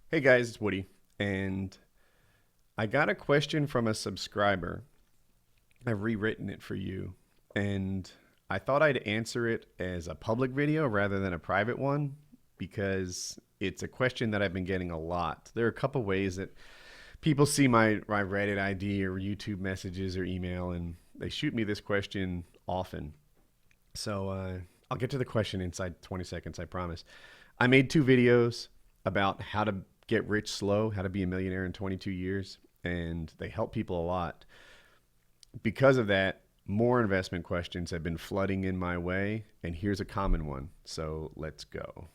Hey guys, it's Woody, and I got a question from a subscriber. I've rewritten it for you, and I thought I'd answer it as a public video rather than a private one because it's a question that I've been getting a lot. There are a couple ways that people see my Reddit ID or YouTube messages or email, and they shoot me this question often. So I'll get to the question inside 20 seconds, I promise. I made two videos about how to get rich slow, how to be a millionaire in 22 years, and they help people a lot. Because of that, more investment questions have been flooding in my way, and here's a common one. So let's go.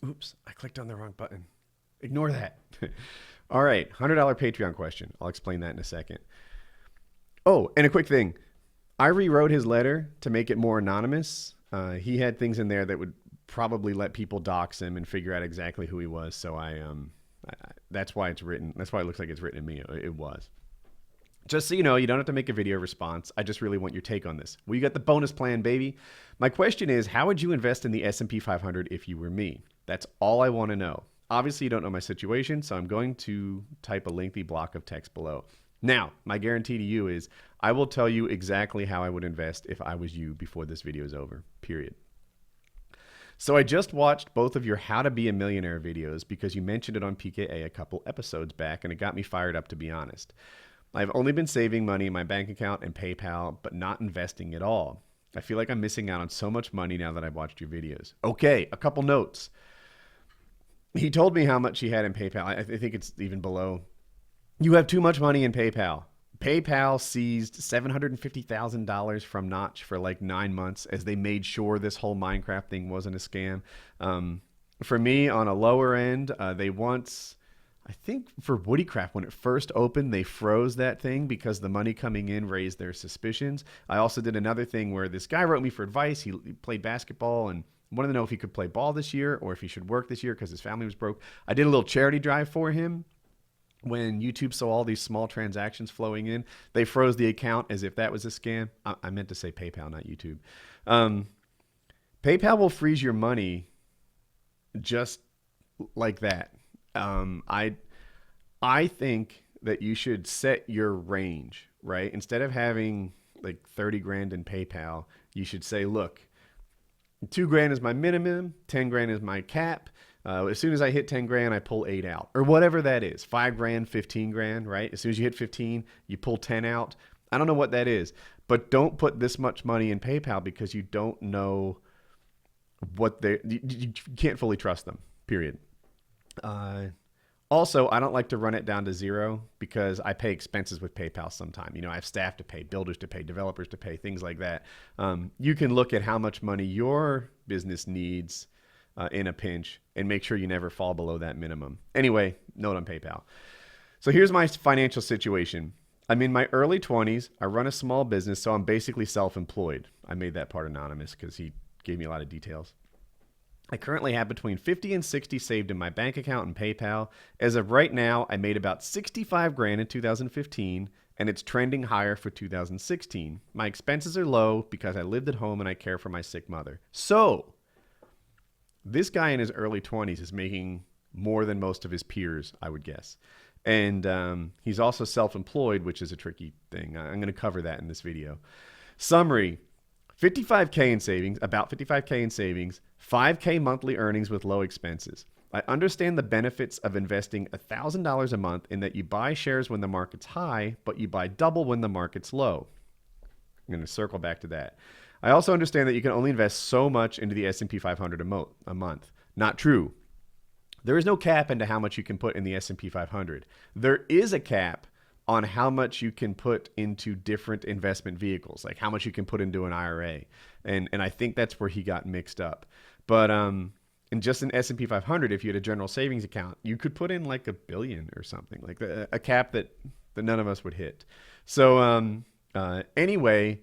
Oops, I clicked on the wrong button. Ignore that. All right, $100 Patreon question. I'll explain that in a second. Oh, and a quick thing. I rewrote his letter to make it more anonymous. He had things in there that would probably let people dox him and figure out exactly who he was. So that's why it's written. That's why it looks like it's written in me. It was. Just so you know, you don't have to make a video response. I just really want your take on this. Well, you got the bonus plan, baby. My question is, how would you invest in the S&P 500 if you were me? That's all I want to know. Obviously, you don't know my situation, so I'm going to type a lengthy block of text below. Now, my guarantee to you is I will tell you exactly how I would invest if I was you before this video is over, period. So I just watched both of your How to Be a Millionaire videos because you mentioned it on PKA a couple episodes back, and it got me fired up, to be honest. I've only been saving money in my bank account and PayPal, but not investing at all. I feel like I'm missing out on so much money now that I've watched your videos. Okay, a couple notes. He told me how much he had in PayPal. I think it's even below. You have too much money in PayPal. PayPal seized $750,000 from Notch for like 9 months as they made sure this whole Minecraft thing wasn't a scam. For me, on a lower end, they once, I think for Woodycraft, when it first opened, they froze that thing because the money coming in raised their suspicions. I also did another thing where this guy wrote me for advice. He played basketball and wanted to know if he could play ball this year or if he should work this year because his family was broke. I did a little charity drive for him. When YouTube saw all these small transactions flowing in, they froze the account as if that was a scam. I meant to say PayPal, not YouTube. PayPal will freeze your money just like that. I think that you should set your range, right? Instead of having like 30 grand in PayPal, you should say, look, 2 grand is my minimum, 10 grand is my cap. As soon as I hit 10 grand, I pull 8 out or whatever that is. 5 grand, 15 grand, right? As soon as you hit 15, you pull 10 out. I don't know what that is, but don't put this much money in PayPal because you don't know what you can't fully trust them, period. Also, I don't like to run it down to zero because I pay expenses with PayPal sometime. You know, I have staff to pay, builders to pay, developers to pay, things like that. You can look at how much money your business needs in a pinch and make sure you never fall below that minimum. Anyway, note on PayPal. So here's my financial situation. I'm in my early 20s. I run a small business, so I'm basically self-employed. I made that part anonymous because he gave me a lot of details. I currently have between 50 and 60 saved in my bank account and PayPal. As of right now, I made about 65 grand in 2015, and it's trending higher for 2016. My expenses are low because I lived at home and I care for my sick mother. So this guy in his early 20s is making more than most of his peers, I would guess. And he's also self-employed, which is a tricky thing. I'm going to cover that in this video. Summary, 55K in savings, about 55K in savings, 5K monthly earnings with low expenses. I understand the benefits of investing $1,000 a month in that you buy shares when the market's high, but you buy double when the market's low. I'm going to circle back to that. I also understand that you can only invest so much into the S&P 500 a month. Not true. There is no cap into how much you can put in the S&P 500. There is a cap on how much you can put into different investment vehicles, like how much you can put into an IRA. And I think that's where he got mixed up. But in just an S&P 500, if you had a general savings account, you could put in like $1 billion or something, like a cap that none of us would hit. So anyway,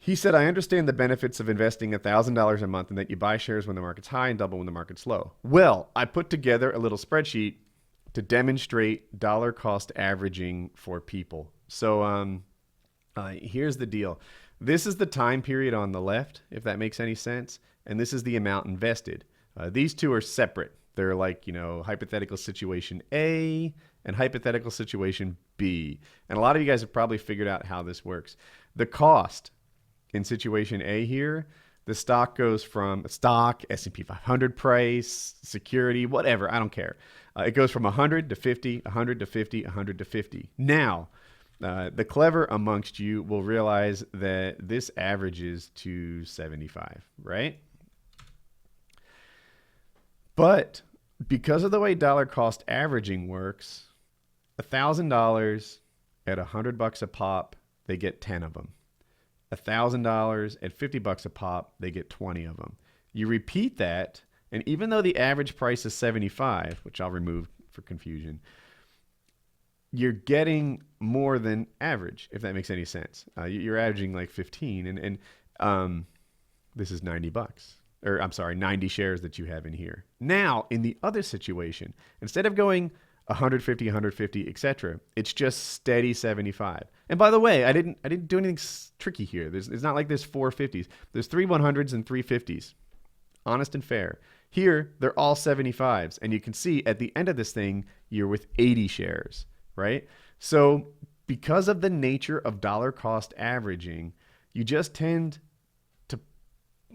he said, I understand the benefits of investing $1,000 a month and that you buy shares when the market's high and double when the market's low. Well, I put together a little spreadsheet to demonstrate dollar cost averaging for people. So here's the deal. This is the time period on the left, if that makes any sense. And this is the amount invested. These two are separate. They're like, hypothetical situation A and hypothetical situation B. And a lot of you guys have probably figured out how this works. The cost in situation A here, the stock goes from stock, S&P 500 price, security, whatever, I don't care. It goes from 100 to 50, 100 to 50, 100 to 50. Now, the clever amongst you will realize that this averages to 75, right? But because of the way dollar cost averaging works, $1,000 at $100 a pop, they get 10 of them. $1,000 at $50 a pop, they get 20 of them. You repeat that, and even though the average price is 75, which I'll remove for confusion, you're getting more than average, if that makes any sense. You're averaging like 15, and this is $90. Or I'm sorry, 90 shares that you have in here. Now, in the other situation, instead of going 150, 150, etc., it's just steady 75. And by the way, I didn't do anything tricky here. It's not like there's 450s. There's 3 100s and 3 50s. Honest and fair. Here, they're all 75s. And you can see at the end of this thing, you're with 80 shares, right? So because of the nature of dollar cost averaging, you just tend to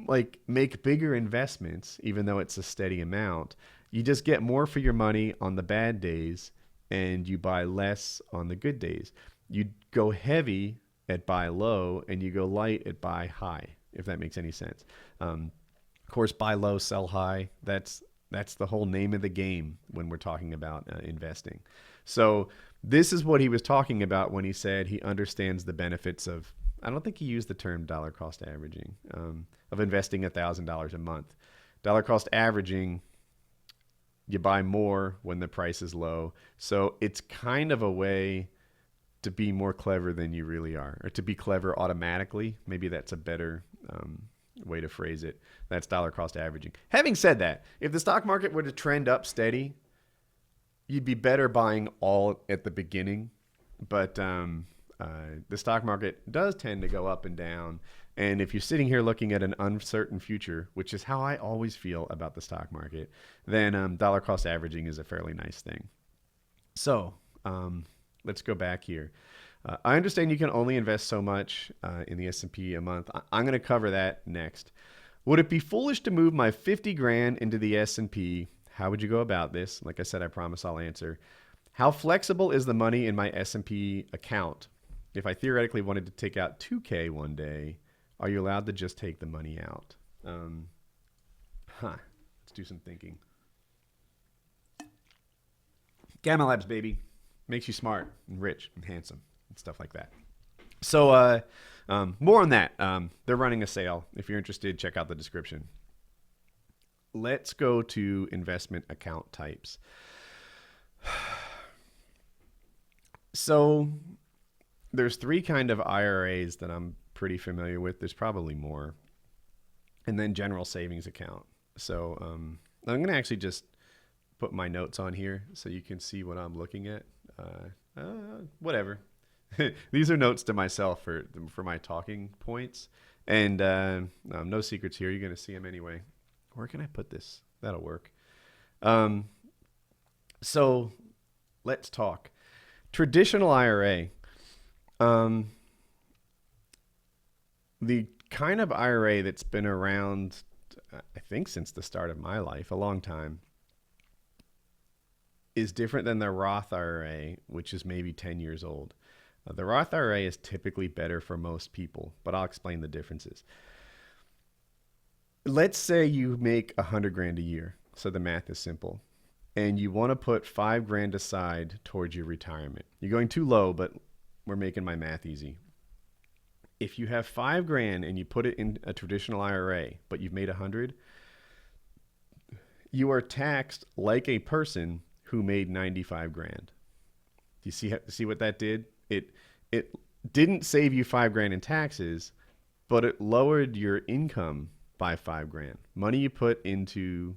like make bigger investments, even though it's a steady amount. You just get more for your money on the bad days, and you buy less on the good days. You go heavy at buy low, and you go light at buy high, if that makes any sense. Of course, buy low, sell high. That's the whole name of the game when we're talking about investing. So this is what he was talking about when he said he understands the benefits of, I don't think he used the term dollar cost averaging, of investing $1,000 a month. Dollar cost averaging, you buy more when the price is low. So it's kind of a way to be more clever than you really are, or to be clever automatically. Maybe that's a better way to phrase it. That's dollar cost averaging. Having said that, if the stock market were to trend up steady, you'd be better buying all at the beginning. But the stock market does tend to go up and down. And if you're sitting here looking at an uncertain future, which is how I always feel about the stock market, then dollar cost averaging is a fairly nice thing. So let's go back here. I understand you can only invest so much in the S&P a month. I'm going to cover that next. Would it be foolish to move my 50 grand into the S&P? How would you go about this? Like I said, I promise I'll answer. How flexible is the money in my S&P account? If I theoretically wanted to take out 2K one day, are you allowed to just take the money out? Let's do some thinking. Gamma Labs, baby. Makes you smart and rich and handsome and stuff like that. So more on that. They're running a sale. If you're interested, check out the description. Let's go to investment account types. So there's 3 kind of IRAs that I'm pretty familiar with. There's probably more. And then general savings account. So I'm going to actually just put my notes on here so you can see what I'm looking at. Whatever. These are notes to myself for my talking points. And no secrets here. You're going to see them anyway. Where can I put this? That'll work. So let's talk. Traditional IRA. The kind of IRA that's been around, I think, since the start of my life, a long time, is different than the Roth IRA, which is maybe 10 years old. The Roth IRA is typically better for most people, but I'll explain the differences. Let's say you make 100 grand a year, so the math is simple, and you want to put 5 grand aside towards your retirement. You're going too low, but we're making my math easy. If you have 5 grand and you put it in a traditional IRA, but you've made 100, you are taxed like a person who made 95 grand. Do you see what that did? It didn't save you 5 grand in taxes, but it lowered your income by 5 grand. Money you put into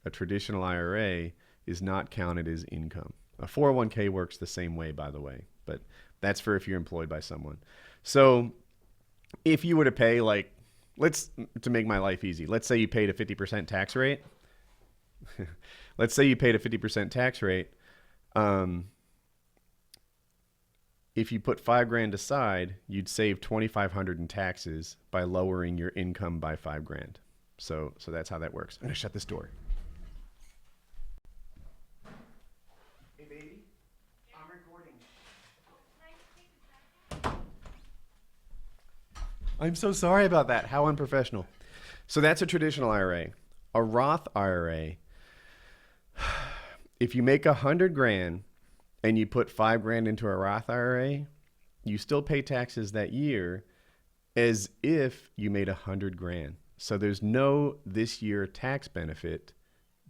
a traditional IRA is not counted as income. A 401k works the same way, by the way, but that's for if you're employed by someone. So if you were to pay, like, to make my life easy, let's say you paid a 50% tax rate. let's say you paid a 50% tax rate. If you put $5,000 aside, you'd save $2,500 in taxes by lowering your income by $5,000. So that's how that works. I'm gonna shut this door. Hey baby, I'm recording. I'm so sorry about that. How unprofessional. So that's a traditional IRA. A Roth IRA, if you make $100,000 and you put $5,000 into a Roth IRA, you still pay taxes that year as if you made $100,000. So there's no this year tax benefit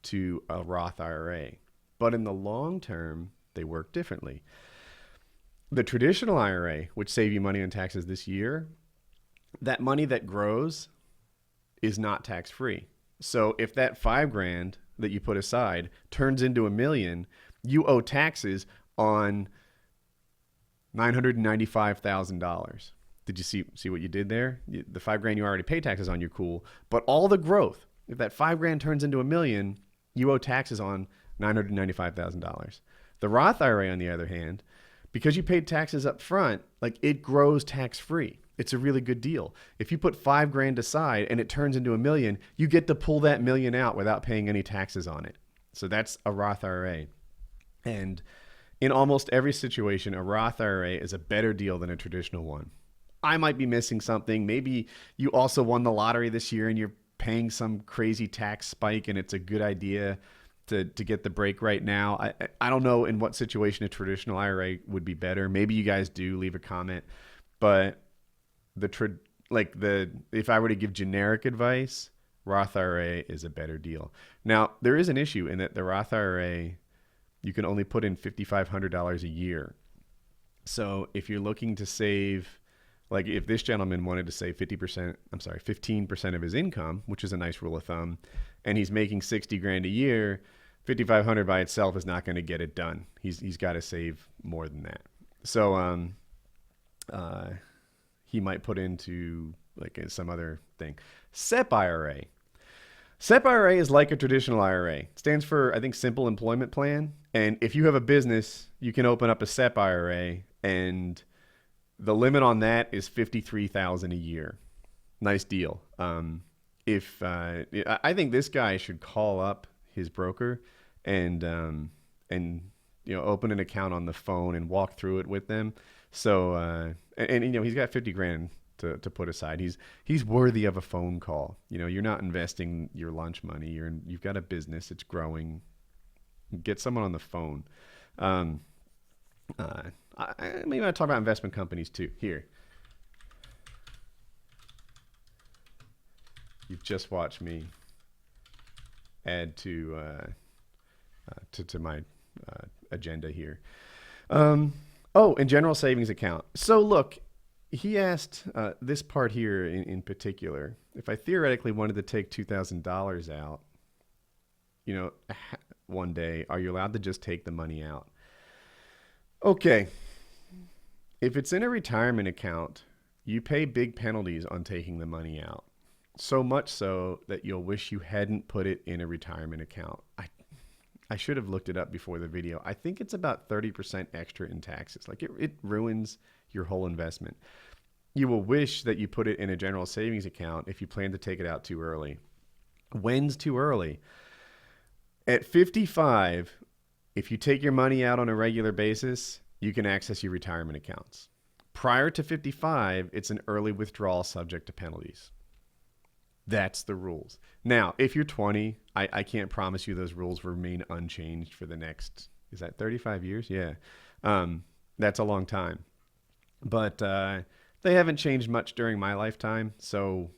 to a Roth IRA. But in the long term, they work differently. The traditional IRA, which save you money on taxes this year, that money that grows is not tax free. So if that $5,000 that you put aside turns into $1 million, you owe taxes on $995,000. Did you see what you did there? The $5,000 you already pay taxes on, you're cool. But all the growth, if that $5,000 turns into $1 million, you owe taxes on $995,000. The Roth IRA, on the other hand, because you paid taxes up front, like it grows tax free. It's a really good deal. If you put $5,000 aside and it turns into $1 million, you get to pull that $1 million out without paying any taxes on it. So that's a Roth IRA. And in almost every situation, a Roth IRA is a better deal than a traditional one. I might be missing something. Maybe you also won the lottery this year and you're paying some crazy tax spike and it's a good idea to get the break right now. I don't know in what situation a traditional IRA would be better. Maybe you guys do. Leave a comment. But if I were to give generic advice, Roth IRA is a better deal. Now, there is an issue in that the Roth IRA, you can only put in $5,500 a year. So if you're looking to save, like if this gentleman wanted to save 15% of his income, which is a nice rule of thumb, and he's making $60,000 a year, $5,500 by itself is not going to get it done. He's got to save more than that. So he might put into like some other thing. SEP IRA. SEP IRA is like a traditional IRA. It stands for, I think, Simple Employment Plan. And if you have a business, you can open up a SEP IRA, and the limit on that is $53,000 a year. Nice deal. I think this guy should call up his broker and open an account on the phone and walk through it with them. So he's got $50,000 to put aside. He's worthy of a phone call. You're not investing your lunch money. You've got a business. It's growing. Get someone on the phone. Maybe I'll talk about investment companies too. Here. You've just watched me add to my agenda here. And general savings account. So look, he asked this part here in particular. If I theoretically wanted to take $2,000 out, one day, are you allowed to just take the money out? Okay. If it's in a retirement account, you pay big penalties on taking the money out. So much so that you'll wish you hadn't put it in a retirement account. I should have looked it up before the video. I think it's about 30% extra in taxes. Like it ruins your whole investment. You will wish that you put it in a general savings account if you plan to take it out too early. When's too early? At 55, if you take your money out on a regular basis, you can access your retirement accounts. Prior to 55, it's an early withdrawal subject to penalties. That's the rules. Now, if you're 20, I can't promise you those rules remain unchanged for the next, is that 35 years? Yeah. That's a long time. But they haven't changed much during my lifetime, so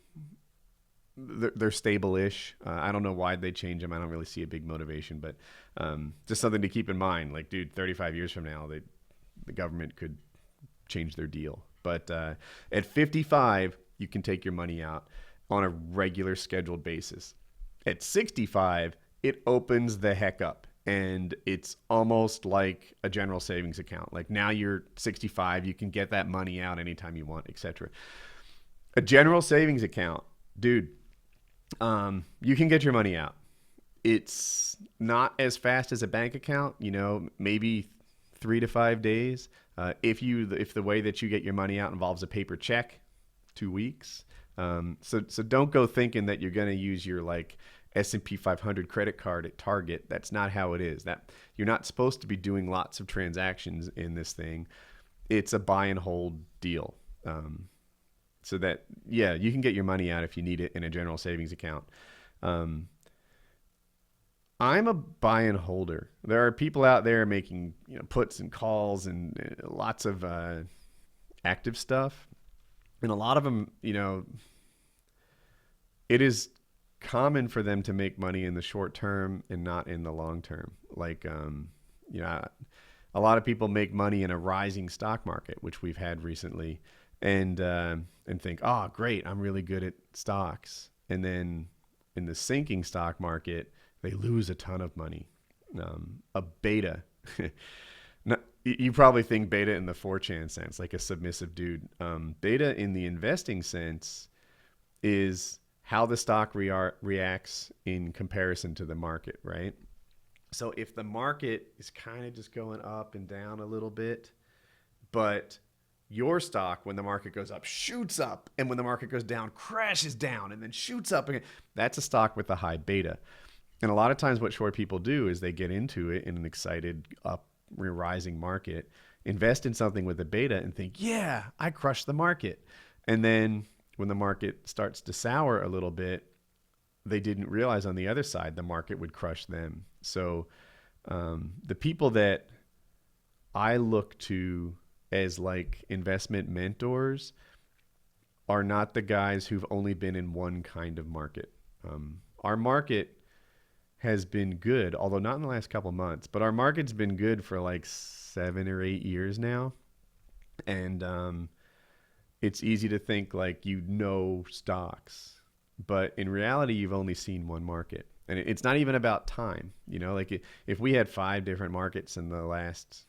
they're stable-ish. I don't know why they change them. I don't really see a big motivation, but just something to keep in mind. Like, dude, 35 years from now, the government could change their deal. But at 55, you can take your money out on a regular scheduled basis. At 65, it opens the heck up, and it's almost like a general savings account. Like now you're 65, you can get that money out anytime you want, etc. A general savings account, dude, you can get your money out. It's not as fast as a bank account, maybe 3 to 5 days. If the way that you get your money out involves a paper check, 2 weeks. So don't go thinking that you're going to use your like S&P 500 credit card at Target. That's not how it is. That you're not supposed to be doing lots of transactions in this thing. It's a buy and hold deal. So that, yeah, you can get your money out if you need it in a general savings account. I'm a buy and holder. There are people out there making puts and calls and lots of active stuff, and a lot of them, it is common for them to make money in the short term and not in the long term. Like, a lot of people make money in a rising stock market, which we've had recently, and think, oh, great, I'm really good at stocks, and then in the sinking stock market, they lose a ton of money. A beta. You probably think beta in the 4chan sense, like a submissive dude. Beta in the investing sense is how the stock reacts in comparison to the market, right? So if the market is kind of just going up and down a little bit, but your stock, when the market goes up, shoots up, and when the market goes down, crashes down, and then shoots up again, that's a stock with a high beta. And a lot of times what short people do is they get into it in an excited up rising market, invest in something with a beta and think, yeah, I crushed the market. And then when the market starts to sour a little bit, they didn't realize on the other side the market would crush them. So the people that I look to as like investment mentors are not the guys who've only been in one kind of market. Our market has been good, although not in the last couple months, but our market's been good for like 7 or 8 years now. And it's easy to think like stocks, but in reality, you've only seen one market. And it's not even about time. Like if we had 5 different markets in the last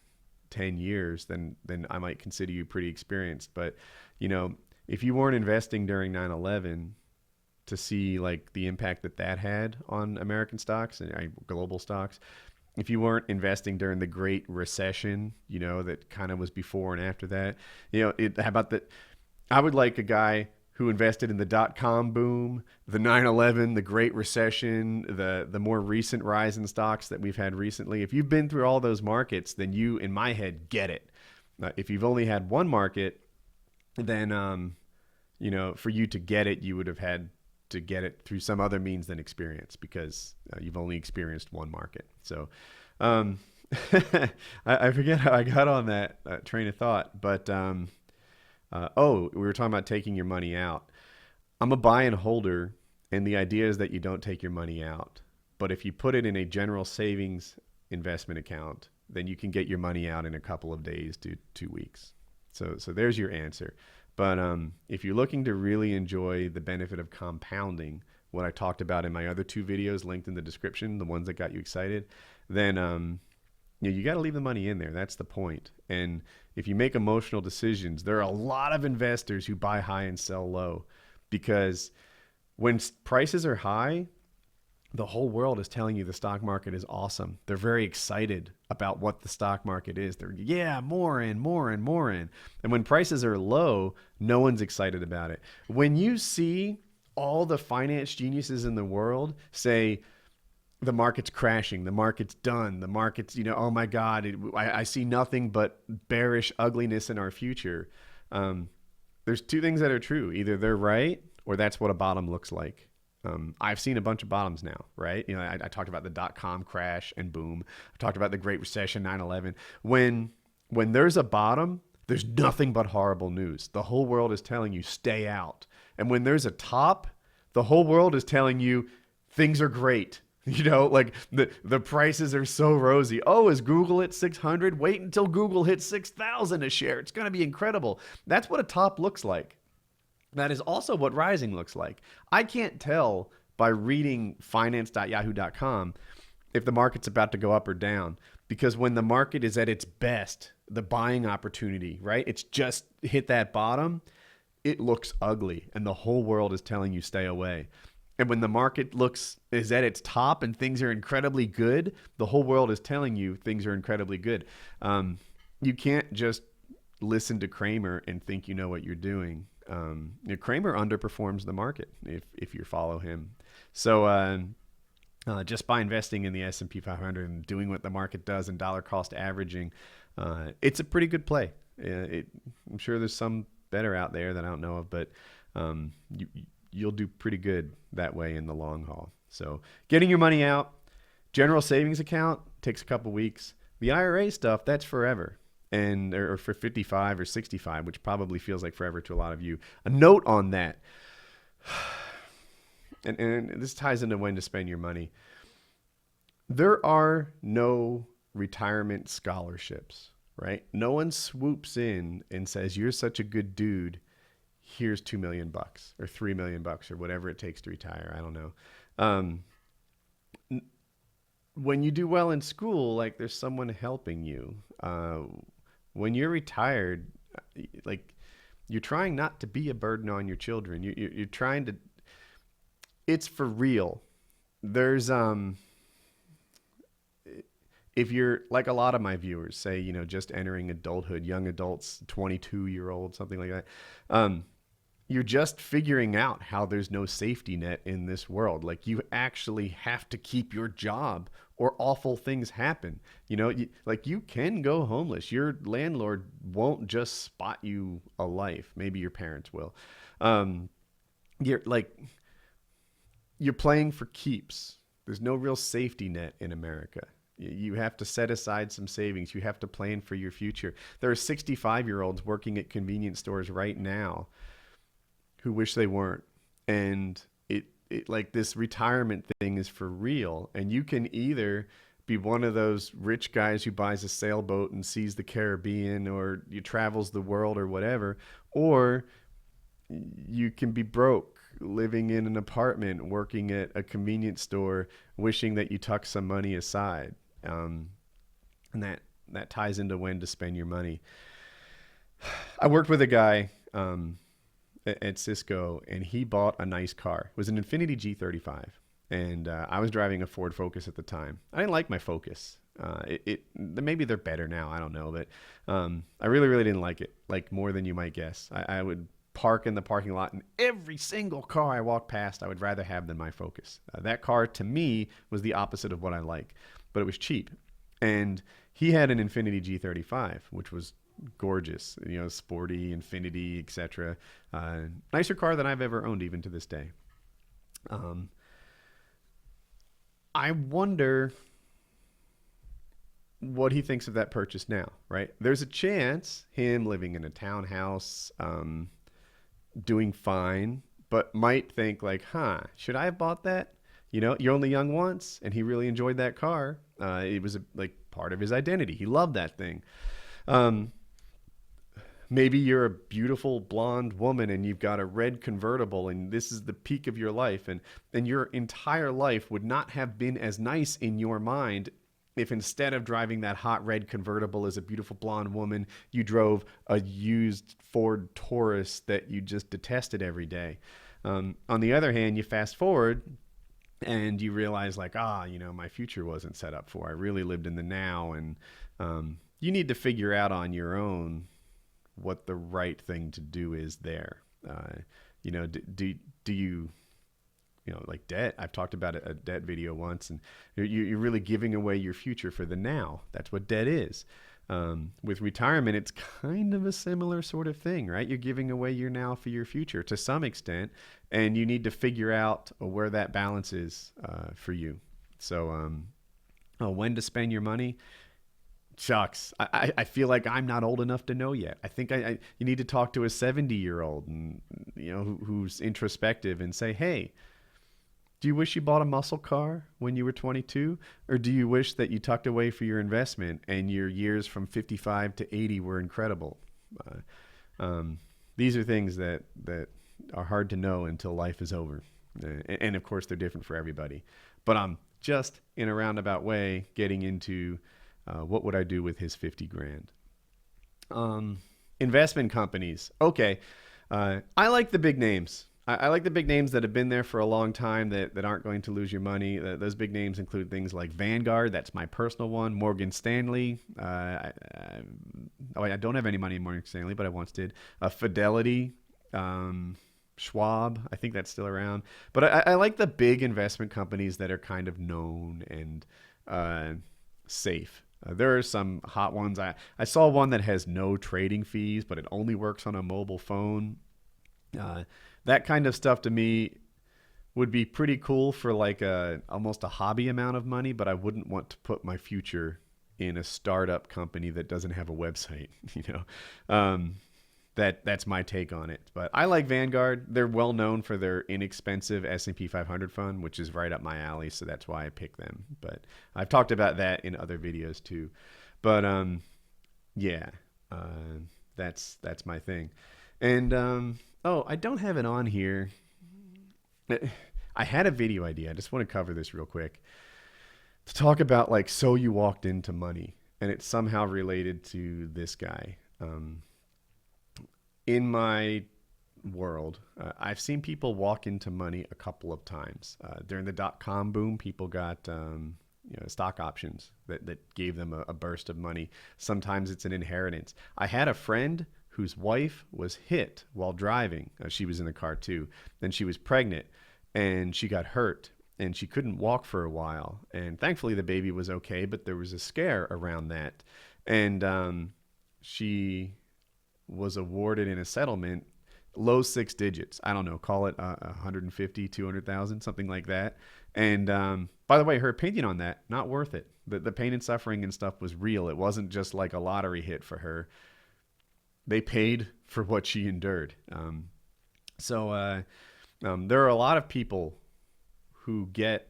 10 years, then I might consider you pretty experienced. But, if you weren't investing during 9/11, to see like the impact that had on American stocks and global stocks. If you weren't investing during the Great Recession, that kind of was before and after that, how about that? I would like a guy who invested in the .com boom, the 9/11, the Great Recession, the more recent rise in stocks that we've had recently. If you've been through all those markets, then you, in my head, get it. If you've only had one market, then, for you to get it, you would have had to get it through some other means than experience, because you've only experienced one market. So I forget how I got on that train of thought, but we were talking about taking your money out. I'm a buy and holder, and the idea is that you don't take your money out. But if you put it in a general savings investment account, then you can get your money out in a couple of days to 2 weeks. So there's your answer. But if you're looking to really enjoy the benefit of compounding, what I talked about in my other 2 videos linked in the description, the ones that got you excited, then you got to leave the money in there. That's the point. And if you make emotional decisions, there are a lot of investors who buy high and sell low, because when prices are high, the whole world is telling you the stock market is awesome. They're very excited about what the stock market is. They're, more in, more in, more in. And when prices are low, no one's excited about it. When you see all the finance geniuses in the world say, the market's crashing, the market's done, the market's, oh my God, I see nothing but bearish ugliness in our future. There's 2 things that are true. Either they're right, or that's what a bottom looks like. I've seen a bunch of bottoms now, right? I talked about the .com crash and boom. I talked about the Great Recession, 9/11. When there's a bottom, there's nothing but horrible news. The whole world is telling you stay out. And when there's a top, the whole world is telling you things are great. Like the prices are so rosy. Oh, is Google at 600? Wait until Google hits 6,000 a share. It's going to be incredible. That's what a top looks like. That is also what rising looks like. I can't tell by reading finance.yahoo.com if the market's about to go up or down, because when the market is at its best, the buying opportunity, right? It's just hit that bottom. It looks ugly, and the whole world is telling you stay away. And when the market is at its top and things are incredibly good, the whole world is telling you things are incredibly good. You can't just listen to Kramer and think you know what you're doing. Kramer underperforms the market if you follow him. So just by investing in the S&P 500 and doing what the market does and dollar cost averaging, it's a pretty good play. I'm sure there's some better out there that I don't know of, but you'll do pretty good that way in the long haul. So getting your money out, general savings account takes a couple weeks. The IRA stuff, that's forever. And or for 55 or 65, which probably feels like forever to a lot of you. A note on that, and this ties into when to spend your money. There are no retirement scholarships, right? No one swoops in and says, you're such a good dude, here's $2 million or $3 million or whatever it takes to retire. I don't know. When you do well in school, like there's someone helping you. When you're retired, like you're trying not to be a burden on your children. You're trying to, it's for real. There's, if you're like a lot of my viewers say, just entering adulthood, young adults, 22-year-old, something like that. You're just figuring out how there's no safety net in this world. Like you actually have to keep your job or awful things happen. You can go homeless. Your landlord won't just spot you a life. Maybe your parents will. You're playing for keeps. There's no real safety net in America. You have to set aside some savings. You have to plan for your future. There are 65-year-olds working at convenience stores right now who wish they weren't. And it like this retirement thing is for real. And you can either be one of those rich guys who buys a sailboat and sees the Caribbean, or you travels the world or whatever, or you can be broke, living in an apartment, working at a convenience store, wishing that you tuck some money aside. And that ties into when to spend your money. I worked with a guy at Cisco, and he bought a nice car. It was an Infiniti G35, and I was driving a Ford Focus at the time. I didn't like my Focus. Maybe they're better now. I don't know, but I really, really didn't like it, like more than you might guess. I would park in the parking lot, and every single car I walked past, I would rather have than my Focus. That car, to me, was the opposite of what I like, but it was cheap. And he had an Infiniti G35, which was gorgeous, sporty, Infinity, etc. Nicer car than I've ever owned, even to this day. I wonder what he thinks of that purchase now, right? There's a chance him living in a townhouse, doing fine, but might think like, should I have bought that? You're only young once, and he really enjoyed that car. It was like part of his identity. He loved that thing. Maybe you're a beautiful blonde woman and you've got a red convertible, and this is the peak of your life, and your entire life would not have been as nice in your mind if instead of driving that hot red convertible as a beautiful blonde woman, you drove a used Ford Taurus that you just detested every day. On the other hand, you fast forward and you realize like, my future wasn't set up for. I really lived in the now, and you need to figure out on your own what the right thing to do is there. Do you, like debt? I've talked about a debt video once, and you're really giving away your future for the now. That's what debt is. With retirement, it's kind of a similar sort of thing, right? You're giving away your now for your future to some extent, and you need to figure out where that balance is for you. So when to spend your money? Shucks, I feel like I'm not old enough to know yet. I think you need to talk to a 70-year-old and who's introspective and say, hey, do you wish you bought a muscle car when you were 22? Or do you wish that you tucked away for your investment and your years from 55 to 80 were incredible? These are things that are hard to know until life is over. And of course, they're different for everybody. But I'm just in a roundabout way getting into what would I do with his 50 grand? Investment companies. Okay. I like the big names. I like the big names that have been there for a long time that aren't going to lose your money. Those big names include things like Vanguard, that's my personal one, Morgan Stanley. I don't have any money in Morgan Stanley, but I once did. Fidelity, um, Schwab, I think that's still around. But I like the big investment companies that are kind of known and uh, safe. There are some hot ones. I saw one that has no trading fees, but it only works on a mobile phone. Uh, that kind of stuff to me would be pretty cool for like a almost a hobby amount of money, but I wouldn't want to put my future in a startup company that doesn't have a website. You know, that's my take on it. But I like Vanguard. They're well known for their inexpensive S&P 500 fund, which is right up my alley, so that's why I pick them. But I've talked about that in other videos too. But yeah, uh, that's my thing. And oh, I don't have it on here. I had a video idea. I just want to cover this real quick to talk about like so you walked into money, and it's somehow related to this guy. In my world, I've seen people walk into money a couple of times. During the dot-com boom, people got stock options that gave them a burst of money. Sometimes it's an inheritance. I had a friend whose wife was hit while driving. She was in the car too. Then she was pregnant and she got hurt and she couldn't walk for a while. And thankfully the baby was okay, but there was a scare around that. And she was awarded in a settlement low six digits. I don't know, call it 150, 200,000, something like that. And by the way, her opinion on that, not worth it. The pain and suffering and stuff was real. It wasn't just like a lottery hit for her. They paid for what she endured. So there are a lot of people who get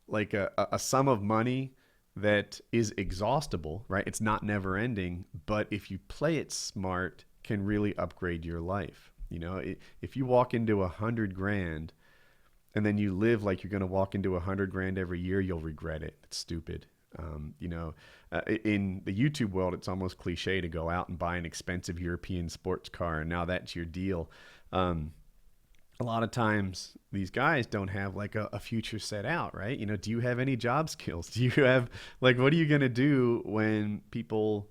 like a sum of money that is exhaustible, right? It's not never ending, but if you play it smart, can really upgrade your life. You know, if you walk into 100 grand and then you live like you're going to walk into 100 grand every year, you'll regret it. It's stupid. In the YouTube world, it's almost cliche to go out and buy an expensive European sports car, and now that's your deal. A lot of times these guys don't have like a future set out, right? You know, do you have any job skills? Do you have like, what are you going to do when people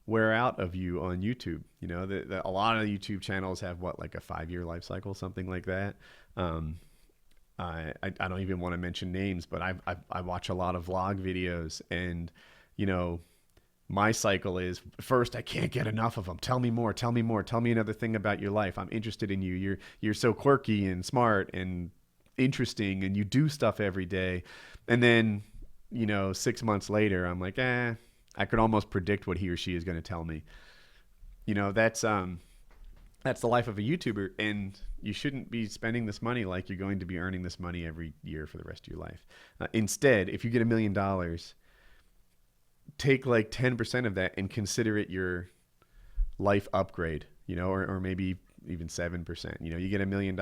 wear out of you on YouTube? You know, a lot of the YouTube channels have what, like a 5-year life cycle, something like that. I don't even want to mention names, but I watch a lot of vlog videos, and you know, my cycle is, first, I can't get enough of them. Tell me more. Tell me more. Tell me another thing about your life. I'm interested in you. You're so quirky and smart and interesting, and you do stuff every day. And then, you know, 6 months later, I'm like, I could almost predict what he or she is going to tell me. You know, that's the life of a YouTuber, and you shouldn't be spending this money like you're going to be earning this money every year for the rest of your life. Instead, if you get $1 million, take like 10% of that and consider it your life upgrade, you know, or maybe even 7%. You know, you get $1 million.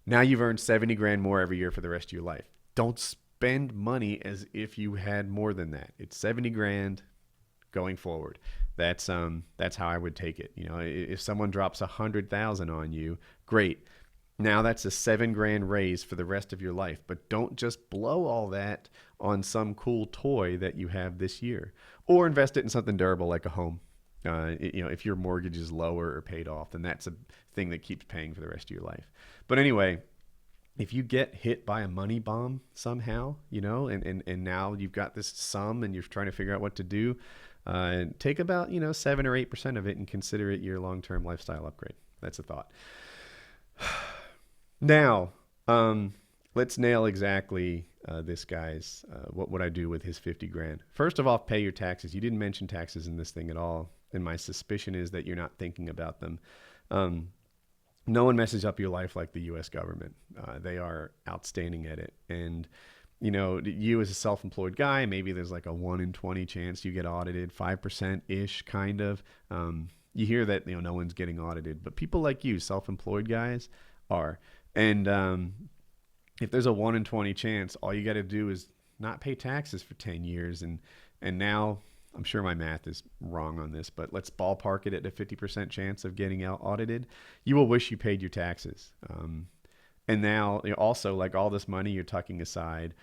Now you've earned 70 grand more every year for the rest of your life. Don't spend money as if you had more than that. It's 70 grand going forward. That's how I would take it. You know, if someone drops 100,000 on you, great. Now that's a 7 grand raise for the rest of your life. But don't just blow all that on some cool toy that you have this year, or invest it in something durable like a home. You know, if your mortgage is lower or paid off, then that's a thing that keeps paying for the rest of your life. But anyway, if you get hit by a money bomb somehow, you know, and now you've got this sum and you're trying to figure out what to do, take about, 7 or 8% of it and consider it your long-term lifestyle upgrade. That's a thought. Now, let's nail exactly this guy's, what would I do with his 50 grand? First of all, pay your taxes. You didn't mention taxes in this thing at all. And my suspicion is that you're not thinking about them. No one messes up your life like the U.S. government. They are outstanding at it. And, you as a self-employed guy, maybe there's like a 1 in 20 chance you get audited, 5%-ish kind of. You hear that, no one's getting audited. But people like you, self-employed guys, are. And if there's a 1 in 20 chance, all you got to do is not pay taxes for 10 years. And now I'm sure my math is wrong on this, but let's ballpark it at a 50% chance of getting out audited. You will wish you paid your taxes. And now, also, like all this money you're tucking aside,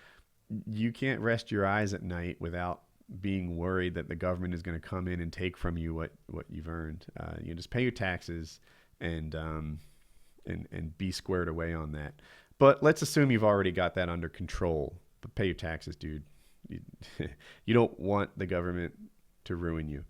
you can't rest your eyes at night without being worried that the government is going to come in and take from you what you've earned. You just pay your taxes and be squared away on that. But let's assume you've already got that under control. But pay your taxes, dude. You don't want the government to ruin you.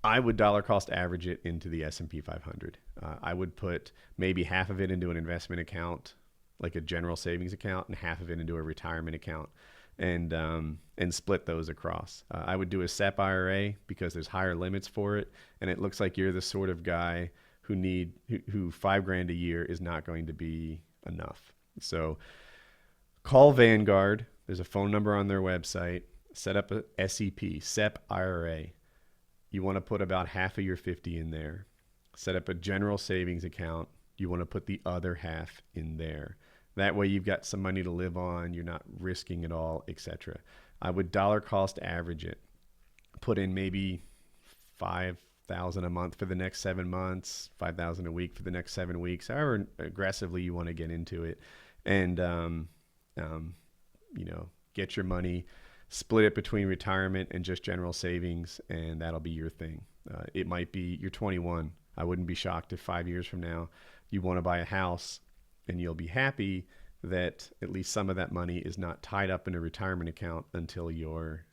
I would dollar cost average it into the S&P 500. I would put maybe half of it into an investment account, like a general savings account, and half of it into a retirement account, and split those across. I would do a SEP IRA because there's higher limits for it, and it looks like you're the sort of guy who $5,000 a year is not going to be enough. So call Vanguard. There's a phone number on their website. Set up a SEP IRA. You want to put about half of your 50 in there. Set up a general savings account. You want to put the other half in there. That way you've got some money to live on. You're not risking it all, etc. I would dollar cost average it. Put in maybe $5,000 a month for the next 7 months, $5,000 a week for the next 7 weeks, however aggressively you want to get into it. And, get your money, split it between retirement and just general savings, and that'll be your thing. It might be, you're 21. I wouldn't be shocked if 5 years from now you want to buy a house, and you'll be happy that at least some of that money is not tied up in a retirement account until you're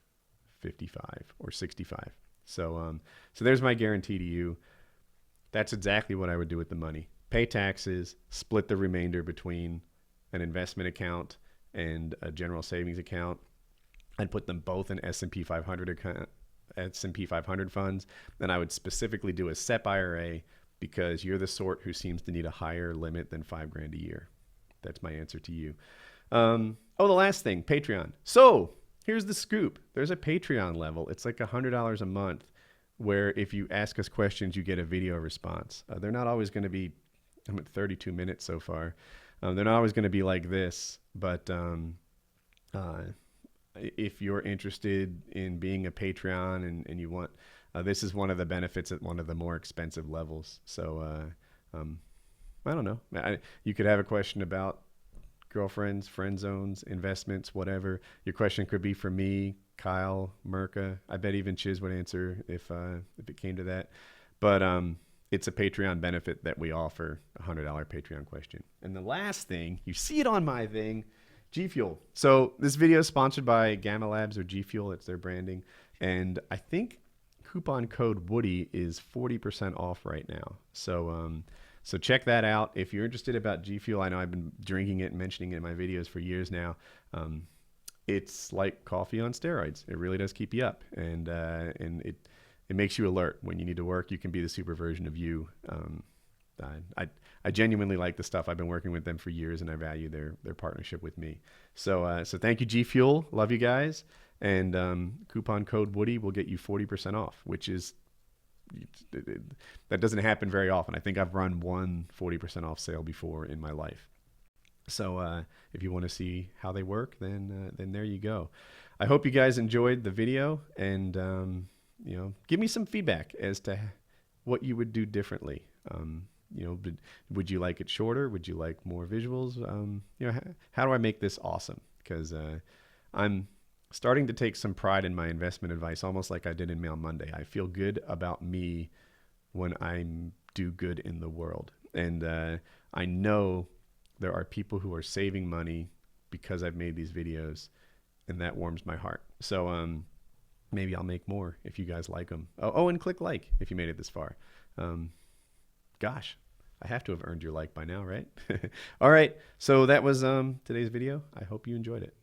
55 or 65. So there's my guarantee to you. That's exactly what I would do with the money. Pay taxes, split the remainder between an investment account and a general savings account. I'd put them both in S&P 500 funds. Then I would specifically do a SEP IRA because you're the sort who seems to need a higher limit than $5,000 a year. That's my answer to you. The last thing, Patreon. So here's the scoop. There's a Patreon level. It's like $100 a month, where if you ask us questions, you get a video response. They're not always going to be, I'm at 32 minutes so far. They're not always going to be like this, but if you're interested in being a Patreon and you want, this is one of the benefits at one of the more expensive levels. So I don't know. You could have a question about girlfriends, friend zones, investments, whatever. Your question could be for me, Kyle, Merca. I bet even Chiz would answer if it came to that. But it's a Patreon benefit that we offer, a $100 Patreon question. And the last thing, you see it on my thing, G Fuel. So this video is sponsored by Gamma Labs, or G Fuel. It's their branding. And I think coupon code Woody is 40% off right now. So check that out. If you're interested about G Fuel, I know I've been drinking it and mentioning it in my videos for years now. It's like coffee on steroids. It really does keep you up. And it makes you alert. When you need to work, you can be the super version of you. I genuinely like the stuff. I've been working with them for years, and I value their partnership with me. So thank you, G Fuel. Love you guys. And coupon code Woody will get you 40% off, which is, that doesn't happen very often. I think I've run one 40% off sale before in my life. So if you want to see how they work, then there you go. I hope you guys enjoyed the video, and give me some feedback as to what you would do differently. Would you like it shorter? Would you like more visuals? How do I make this awesome? Because I'm starting to take some pride in my investment advice, almost like I did in Mail Monday. I feel good about me when I do good in the world. And I know there are people who are saving money because I've made these videos, and that warms my heart. So maybe I'll make more if you guys like them. Oh, and click like if you made it this far. Gosh, I have to have earned your like by now, right? All right, so that was today's video. I hope you enjoyed it.